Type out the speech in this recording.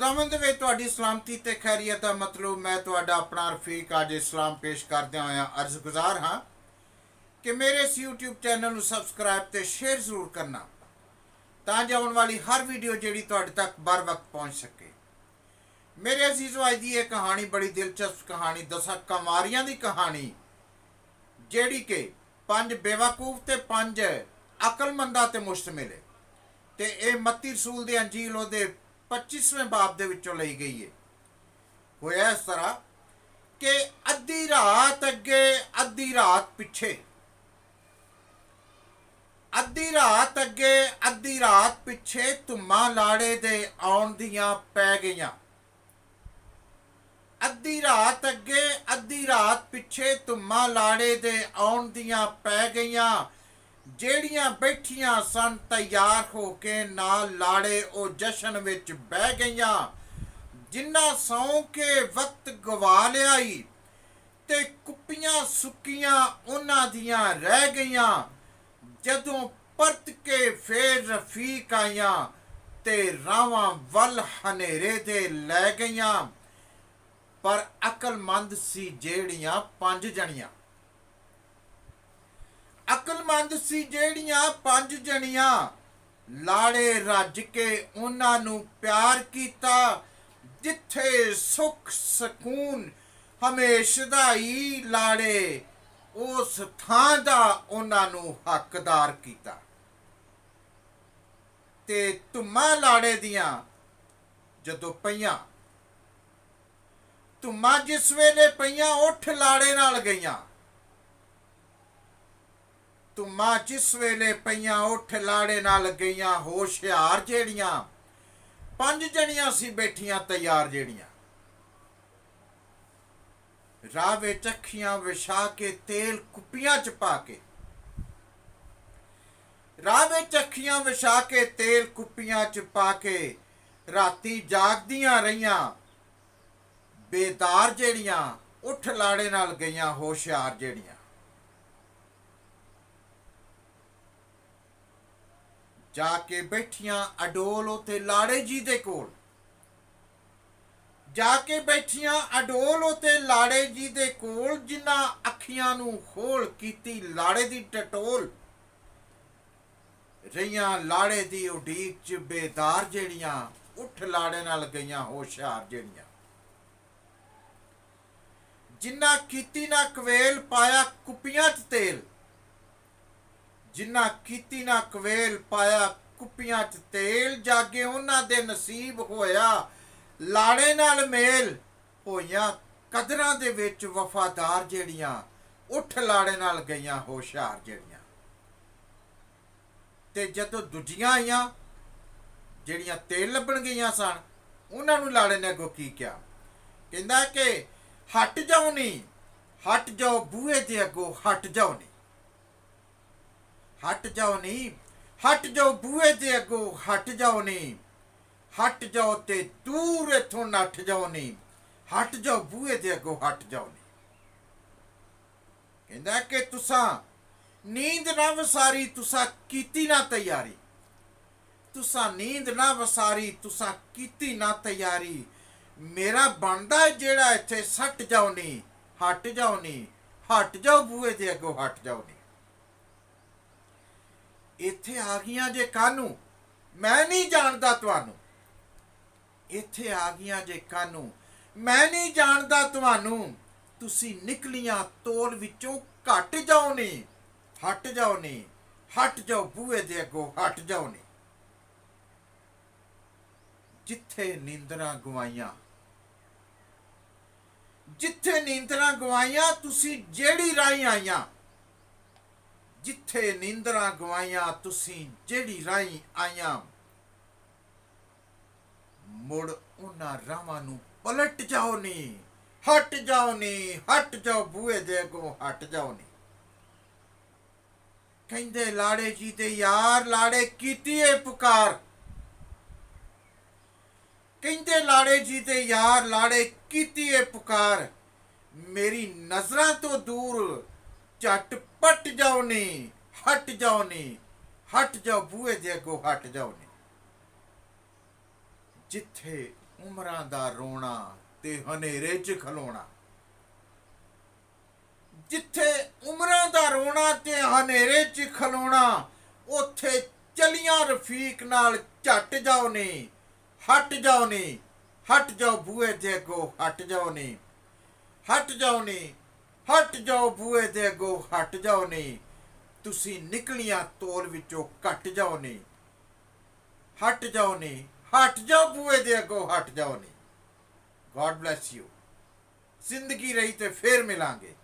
खुदावंद वे तुहाडी सलामती ते खैरियत दा मतलब मैं तुहाडा अपना रफीक अज इस्लाम पेश करदे होया अर्ज़गुज़ार हाँ कि मेरे इस यूट्यूब चैनल नूं सबसक्राइब ते शेयर जरूर करना तां जो आउण वाली हर वीडियो जिहड़ी तुहाडे तक बर वक्त पहुँच सके। मेरे अजीज़ो अज दी यह कहानी बड़ी दिलचस्प कहानी 10 कमारियां दी कहानी जिहड़ी कि 5 बेवकूफ ते 5 अकलमंदा ते मुश्तमिल है ते यह मत्ती रसूल दी अंजील उहदे 25वें बाब दे विचों लई गई है। होया इस तरह कि अद्धी रात अगे अद्धी रात पिछे, अद्धी रात अगे अद्धी रात पिछे धुम्मा लाड़े दे आउण दियां पै गईयां। अद्धी रात अगे अद्धी रात पिछे धुम्मा लाड़े दे आउण दियां पै गईयां। ਜਿਹੜੀਆਂ बैठियां सन तैयार हो के नाल लाड़े ओ जशन विच बह गईयां। जिन्ना सौ के वक्त गवा लियाई ते कुप्पियां सुक्कियां उन्हां दियां रह गईयां। जदों परत के फेर रफीक आईयां ते रावां वल हनेरे दे लै गईयां। पर अकलमंद सी ਜਿਹੜੀਆਂ 5 जणियां, अकलमंद सी ਜਿਹੜੀਆਂ 5 जणियां लाड़े रज के उन्हां नूं प्यार कीता। जिथे सुख सकून हमेशा ही लाड़े उस थां दा उन्हां नूं हकदार कीता। ते धुम्मा लाड़े दियां जदों पईयां, धुम्मा जिस वेले पईयां उठ लाड़े नाल गईयां। धुम्मा जिस वेले पईयां उठ लाड़े नाल गईयां। होशियार ਜਿਹੜੀਆਂ 5 जणियां सी बैठियां तैयार ਜਿਹੜੀਆਂ राह विच अखियां विछा के तेल कुप्पियां च पा के, राह विच अखियां विछा के तेल कुप्पियां च पा के राती जागदियां रहियां। बेदार ਜਿਹੜੀਆਂ उठ लाड़े नाल गईयां। होशियार ਜਿਹੜੀਆਂ जाके बैठियां अडोल उते लाड़े जी दे कोल, जाके बैठियां अडोल उते लाड़े जी दे कोल। जिन्ना अखियां नूं खोल कीती लाड़े दी टटोल रहियां लाड़े दी उडीक च। बेदार ਜਿਹੜੀਆਂ उठ लाड़े नाल गईयां। होशियार ਜਿਹੜੀਆਂ जिन्ना कीती ना कवेल पाया कुप्पियां च तेल, जिन्ना कीती ना कवेल पाया कुप्पियां च तेल। जागे उन्हां दे नसीब होया लाड़े नाल मेल। होइयां कदरां दे विच वफादार ਜਿਹੜੀਆਂ उठ लाड़े नाल गईयां। होशियार ਜਿਹੜੀਆਂ ते जदों दूजियां आईयां ਜਿਹੜੀਆਂ तेल ਲੱਭਣ गईयां सन उन्हां नूं लाड़े ने अगों की किया। कहंदा कि हट जाओ नहीं, हट जाओ बूहे दे अगों, हट जाओ नहीं, हट जाओ नहीं, हट जाओ बूहे दे अगों, हट जाओ नहीं, हट जाओ ते दूर इथों नठ जाओ नहीं, हट जाओ बूहे दे अगों, हट जाओ नहीं। कहंदा कि तुसां नींद ना वसारी, तुसां कीती ना तैयारी, तुसां नींद ना वसारी, तुसां कीती ना तैयारी। मेरा बनदा जेड़ा इत्थे सट जाओ नहीं, हट जाओ नहीं, हट जाओ बूहे दे अगों, हट जाओ नहीं। इत्थे आ गईयां जे कानू, मैं नहीं जानदा तुहानू, इत्थे आ गईयां जे कानू, मैं नहीं जानदा तुहानू। तुसी निकलियां तोल विचों घट जाओ नहीं, हट जाओ नहीं, हट जाओ बूहे दे अगों, हट जाओ नहीं। जिथे नींदरां गवाइयां, जिथे नींदरां गवाइयां तुसी जेड़ी राही आईयां, जिथे नींदरां गवाइयां तुसी जेड़ी राही आईयां। मुड़ उन्हां रावां नूं पलट जाओ नहीं, हट जाओ नहीं, हट जाओ बूहे दे अगों, हट जाओ नहीं। कहंदे लाड़े जी दे यार लाड़े कीती ए पुकार, कहंदे लाड़े जी दे यार लाड़े कीती ए पुकार। मेरी नजरां तो दूर झट पट जाओ नहीं, हट जाओ नहीं, हट जाओ बूहे दे अगों, हट जाओ नहीं। जिथे ਉਮਰਾਂ ਦਾ ਰੋਣਾ ਤੇ ਹਨੇਰੇ 'ਚ ਖਲੋਣਾ। ਜਿੱਥੇ ਉਮਰਾਂ ਦਾ ਰੋਣਾ ਤੇ ਹਨੇਰੇ 'ਚ ਖਲੋਣਾ, ਉੱਥੇ ਚਲੀਆਂ ਰਫੀਕ ਨਾਲ ਝੱਟ ਜਾਓ ਨੀ, ਹਟ ਜਾਓ ਨੀ, ਹਟ ਜਾਓ ਬੂਹੇ ਦੇ ਅੱਗੋਂ, ਹਟ ਜਾਓ ਨੀ, ਹਟ ਜਾਓ ਨੀ, ਹਟ ਜਾਓ ਬੂਹੇ ਦੇ ਅੱਗੋਂ, ਹਟ ਜਾਓ ਨੀ। ਤੁਸੀਂ ਨਿਕਲੀਆਂ ਤੋਲ ਵਿੱਚੋਂ ਕੱਟ ਜਾਓ ਨੀ, ਹਟ ਜਾਓ ਨੀ, ਹਟ ਜਾਓ ਬੂਹੇ ਦੇ ਅੱਗੋਂ, ਹਟ ਜਾਓ ਨੀ। God bless you. ਜ਼ਿੰਦਗੀ ਰਹੀ ਤੇ ਫੇਰ ਮਿਲਾਂਗੇ।